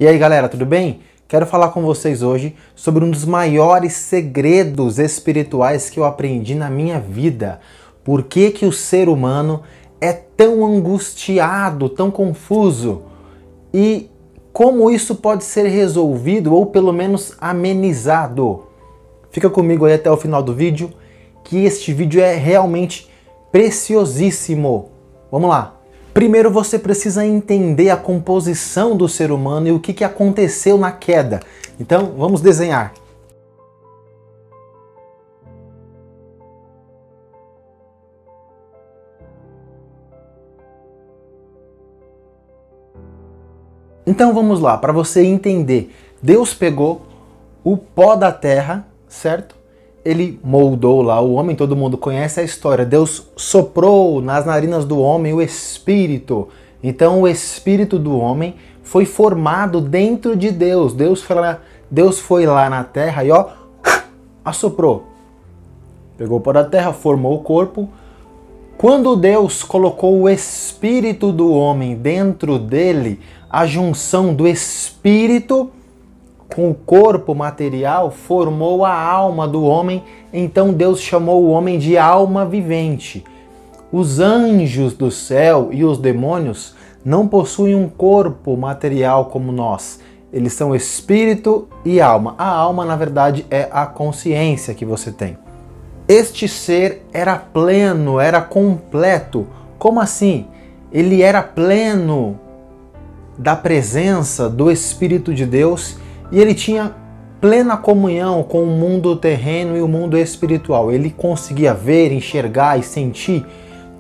E aí galera, tudo bem? Quero falar com vocês hoje sobre um dos maiores segredos espirituais que eu aprendi na minha vida. Por que que o ser humano é tão angustiado, tão confuso? E como isso pode ser resolvido ou pelo menos amenizado? Fica comigo aí até o final do vídeo, que este vídeo é realmente preciosíssimo. Vamos lá! Primeiro você precisa entender a composição do ser humano e o que aconteceu na queda. Então vamos desenhar. Então vamos lá, para você entender. Deus pegou o pó da terra, certo? Ele moldou lá o homem, todo mundo conhece a história. Deus soprou nas narinas do homem o espírito. Então o espírito do homem foi formado dentro de Deus. Deus foi lá na terra e ó, assoprou. Pegou o pó da terra, formou o corpo. Quando Deus colocou o espírito do homem dentro dele, a junção do espírito com o corpo material formou a alma do homem, então Deus chamou o homem de alma vivente. Os anjos do céu e os demônios não possuem um corpo material como nós. Eles são espírito e alma. A alma, na verdade, é a consciência que você tem. Este ser era pleno, era completo. Como assim? Ele era pleno da presença do Espírito de Deus e ele tinha plena comunhão com o mundo terreno e o mundo espiritual. Ele conseguia ver, enxergar e sentir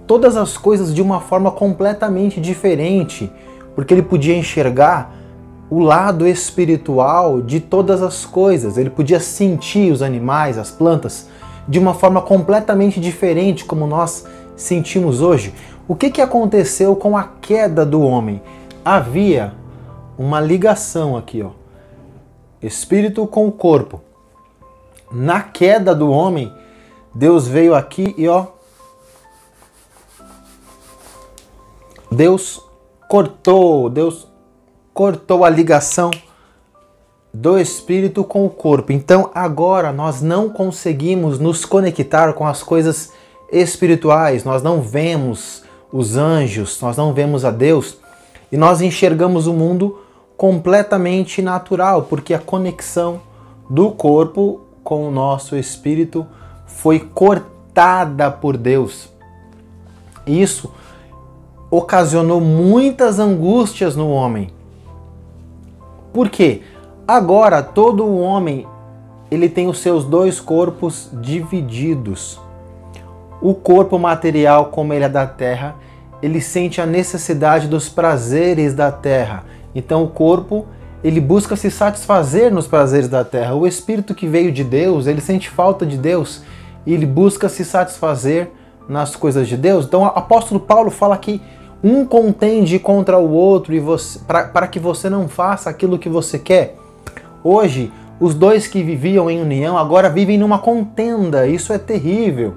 todas as coisas de uma forma completamente diferente, porque ele podia enxergar o lado espiritual de todas as coisas. Ele podia sentir os animais, as plantas, de uma forma completamente diferente como nós sentimos hoje. O que aconteceu com a queda do homem? Havia uma ligação aqui, ó. Espírito com o corpo. Na queda do homem, Deus veio aqui e ó, Deus cortou a ligação do espírito com o corpo. Então agora nós não conseguimos nos conectar com as coisas espirituais, nós não vemos os anjos, nós não vemos a Deus e nós enxergamos o mundo completamente natural, porque a conexão do corpo com o nosso espírito foi cortada por Deus. Isso ocasionou muitas angústias no homem. Por quê? Agora todo o homem ele tem os seus dois corpos divididos. O corpo material, como ele é da terra, ele sente a necessidade dos prazeres da terra. Então o corpo, ele busca se satisfazer nos prazeres da terra. O espírito que veio de Deus, ele sente falta de Deus e ele busca se satisfazer nas coisas de Deus. Então o apóstolo Paulo fala que um contende contra o outro e para que você não faça aquilo que você quer. Hoje, os dois que viviam em união agora vivem numa contenda. Isso é terrível.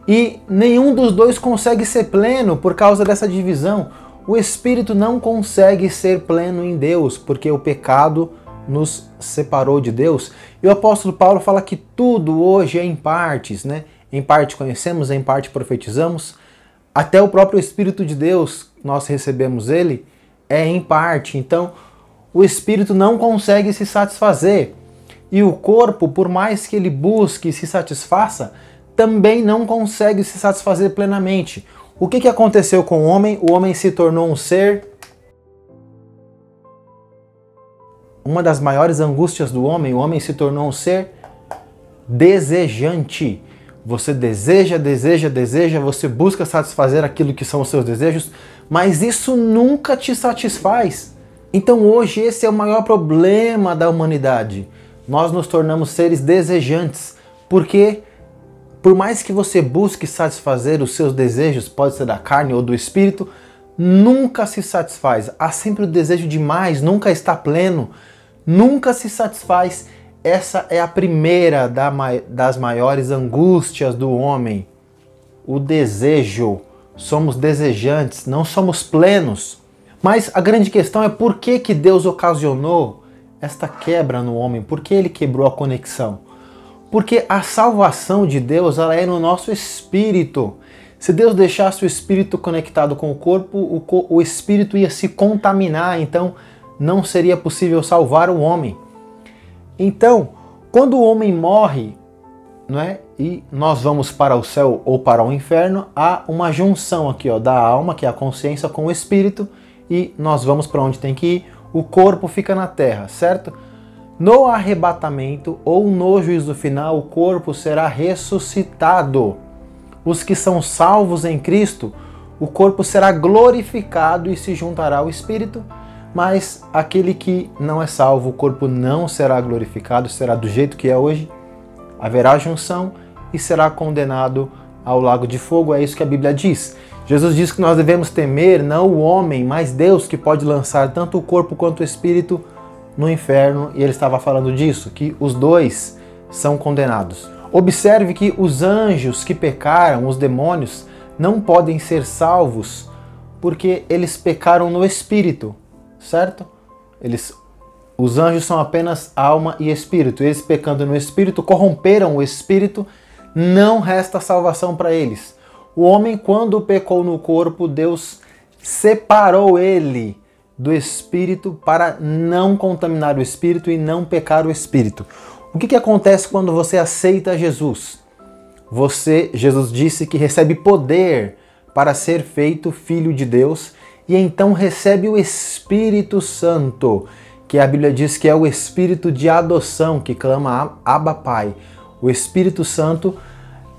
E nenhum dos dois consegue ser pleno por causa dessa divisão. O espírito não consegue ser pleno em Deus, porque o pecado nos separou de Deus. E o apóstolo Paulo fala que tudo hoje é em partes, né? Em parte conhecemos, em parte profetizamos. Até o próprio Espírito de Deus, nós recebemos ele, é em parte. Então, o espírito não consegue se satisfazer. E o corpo, por mais que ele busque e se satisfaça, também não consegue se satisfazer plenamente. O que aconteceu com o homem? O homem se tornou um ser. Uma das maiores angústias do homem, o homem se tornou um ser desejante. Você deseja, você busca satisfazer aquilo que são os seus desejos, mas isso nunca te satisfaz. Então hoje esse é o maior problema da humanidade. Nós nos tornamos seres desejantes, porque por mais que você busque satisfazer os seus desejos, pode ser da carne ou do espírito, nunca se satisfaz. Há sempre o desejo de mais, nunca está pleno, nunca se satisfaz. Essa é a primeira das maiores angústias do homem. O desejo. Somos desejantes, não somos plenos. Mas a grande questão é por que que Deus ocasionou esta quebra no homem? Por que ele quebrou a conexão? Porque a salvação de Deus, ela é no nosso espírito. Se Deus deixasse o espírito conectado com o corpo, o espírito ia se contaminar, então não seria possível salvar o homem. Então, quando o homem morre, não é? E nós vamos para o céu ou para o inferno, há uma junção aqui, ó, da alma, que é a consciência, com o espírito, e nós vamos para onde tem que ir. O corpo fica na terra, certo? No arrebatamento ou no juízo final, o corpo será ressuscitado. Os que são salvos em Cristo, o corpo será glorificado e se juntará ao espírito, mas aquele que não é salvo, o corpo não será glorificado, será do jeito que é hoje, haverá junção e será condenado ao lago de fogo. É isso que a Bíblia diz. Jesus diz que nós devemos temer não o homem, mas Deus, que pode lançar tanto o corpo quanto o espírito no inferno, e ele estava falando disso, que os dois são condenados. Observe que os anjos que pecaram, os demônios, não podem ser salvos porque eles pecaram no espírito, certo? Os anjos são apenas alma e espírito. Eles, pecando no espírito, corromperam o espírito, não resta salvação para eles. O homem, quando pecou no corpo, Deus separou ele do espírito para não contaminar o espírito e não pecar o espírito. O que acontece quando você aceita Jesus? Jesus disse que recebe poder para ser feito filho de Deus e então recebe o Espírito Santo, que a Bíblia diz que é o espírito de adoção, que clama Abba Pai. O Espírito Santo,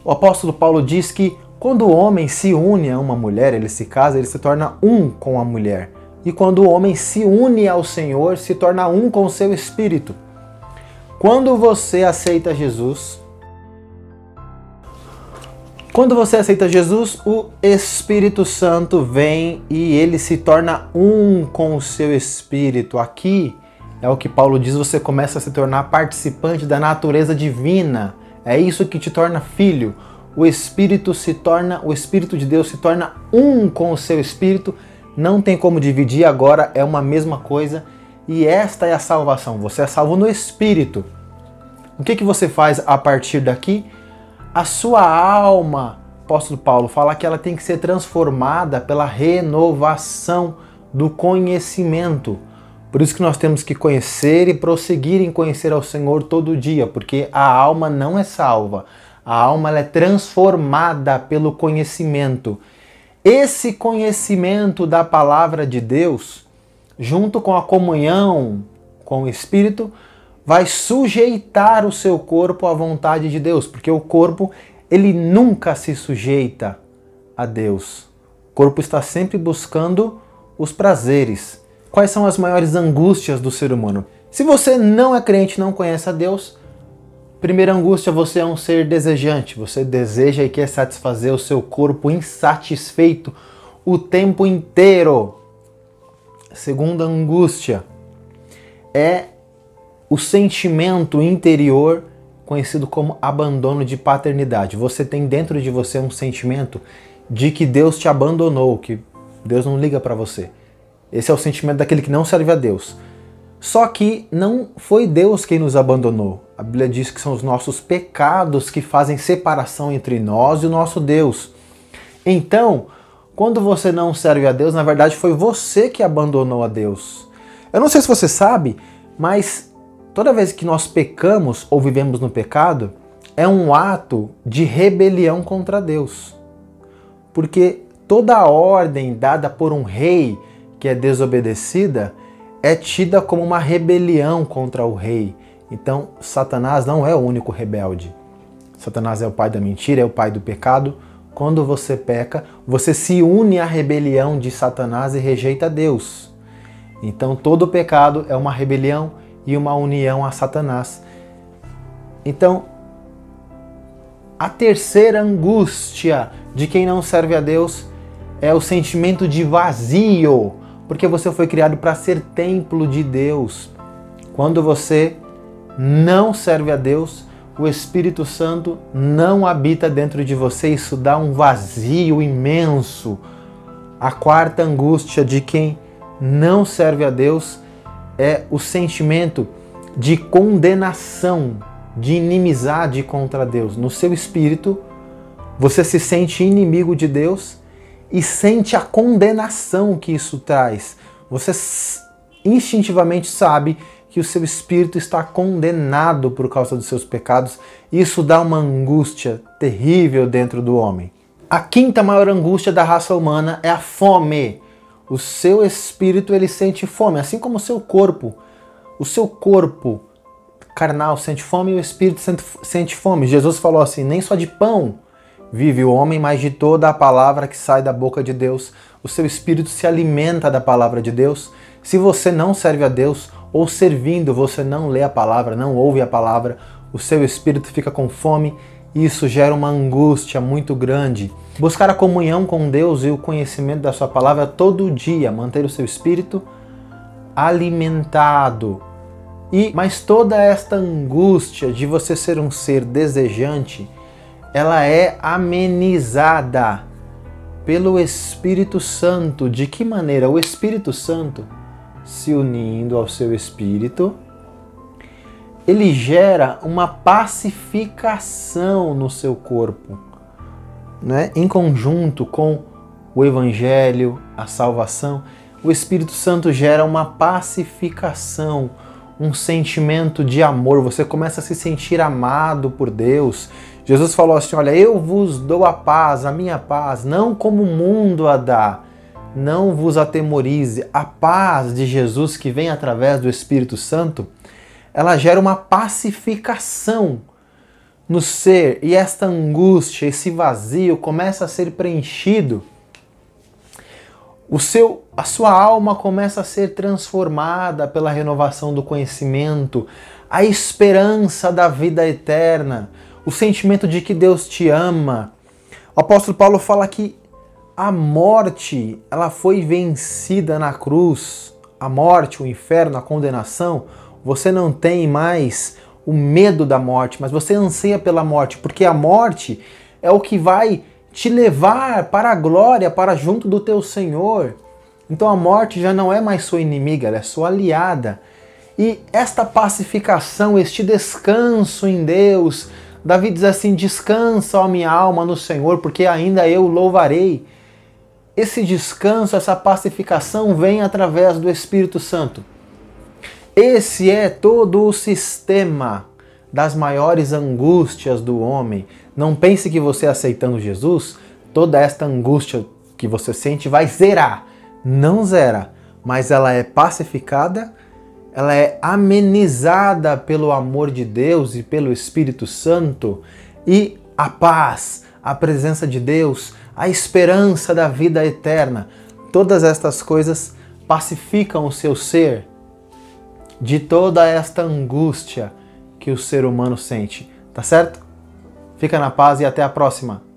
o apóstolo Paulo diz que quando o homem se une a uma mulher, ele se casa, ele se torna um com a mulher. E quando o homem se une ao Senhor, se torna um com o seu espírito. Quando você aceita Jesus, o Espírito Santo vem e ele se torna um com o seu espírito. Aqui é o que Paulo diz, você começa a se tornar participante da natureza divina. É isso que te torna filho. O Espírito de Deus se torna um com o seu espírito. Não tem como dividir, agora é uma mesma coisa. E esta é a salvação. Você é salvo no Espírito. O que você faz a partir daqui? A sua alma, o apóstolo Paulo fala que ela tem que ser transformada pela renovação do conhecimento. Por isso que nós temos que conhecer e prosseguir em conhecer ao Senhor todo dia, porque a alma não é salva. A alma ela é transformada pelo conhecimento. Esse conhecimento da palavra de Deus, junto com a comunhão com o Espírito, vai sujeitar o seu corpo à vontade de Deus, porque o corpo ele nunca se sujeita a Deus. O corpo está sempre buscando os prazeres. Quais são as maiores angústias do ser humano? Se você não é crente, não conhece a Deus, primeira angústia, você é um ser desejante. Você deseja e quer satisfazer o seu corpo insatisfeito o tempo inteiro. Segunda angústia é o sentimento interior conhecido como abandono de paternidade. Você tem dentro de você um sentimento de que Deus te abandonou, que Deus não liga para você. Esse é o sentimento daquele que não serve a Deus. Só que não foi Deus quem nos abandonou. A Bíblia diz que são os nossos pecados que fazem separação entre nós e o nosso Deus. Então, quando você não serve a Deus, na verdade foi você que abandonou a Deus. Eu não sei se você sabe, mas toda vez que nós pecamos ou vivemos no pecado, é um ato de rebelião contra Deus. Porque toda ordem dada por um rei que é desobedecida é tida como uma rebelião contra o rei. Então, Satanás não é o único rebelde. Satanás é o pai da mentira, é o pai do pecado. Quando você peca, você se une à rebelião de Satanás e rejeita Deus. Então, todo pecado é uma rebelião e uma união a Satanás. Então, a terceira angústia de quem não serve a Deus é o sentimento de vazio, porque você foi criado para ser templo de Deus. Quando você não serve a Deus, o Espírito Santo não habita dentro de você, isso dá um vazio imenso. A quarta angústia de quem não serve a Deus é o sentimento de condenação, de inimizade contra Deus. No seu espírito, você se sente inimigo de Deus e sente a condenação que isso traz. Você instintivamente sabe que o seu espírito está condenado por causa dos seus pecados. Isso dá uma angústia terrível dentro do homem. A quinta maior angústia da raça humana é a fome. O seu espírito ele sente fome, assim como o seu corpo. O seu corpo carnal sente fome e o espírito sente fome. Jesus falou assim: nem só de pão vive o homem, mas de toda a palavra que sai da boca de Deus. O seu espírito se alimenta da palavra de Deus. Se você não serve a Deus, ou servindo você não lê a palavra, não ouve a palavra, o seu espírito fica com fome e isso gera uma angústia muito grande. Buscar a comunhão com Deus e o conhecimento da sua palavra todo dia, manter o seu espírito alimentado. Mas toda esta angústia de você ser um ser desejante, ela é amenizada pelo Espírito Santo. De que maneira? O Espírito Santo, se unindo ao seu espírito, ele gera uma pacificação no seu corpo, né? Em conjunto com o Evangelho, a salvação, o Espírito Santo gera uma pacificação, um sentimento de amor. Você começa a se sentir amado por Deus. Jesus falou assim: olha, eu vos dou a paz, a minha paz, não como o mundo a dá. Não vos atemorize. A paz de Jesus que vem através do Espírito Santo, ela gera uma pacificação no ser, e esta angústia, esse vazio começa a ser preenchido. A sua alma começa a ser transformada pela renovação do conhecimento, a esperança da vida eterna, o sentimento de que Deus te ama. O apóstolo Paulo fala que a morte, ela foi vencida na cruz. A morte, o inferno, a condenação, você não tem mais o medo da morte, mas você anseia pela morte, porque a morte é o que vai te levar para a glória, para junto do teu Senhor. Então a morte já não é mais sua inimiga, ela é sua aliada. E esta pacificação, este descanso em Deus, Davi diz assim: descansa, ó minha alma, no Senhor, porque ainda eu louvarei. Esse descanso, essa pacificação vem através do Espírito Santo. Esse é todo o sistema das maiores angústias do homem. Não pense que você aceitando Jesus, toda esta angústia que você sente vai zerar. Não zera, mas ela é pacificada, ela é amenizada pelo amor de Deus e pelo Espírito Santo, e a paz, a presença de Deus, a esperança da vida eterna, todas estas coisas pacificam o seu ser de toda esta angústia que o ser humano sente. Tá certo? Fica na paz e até a próxima!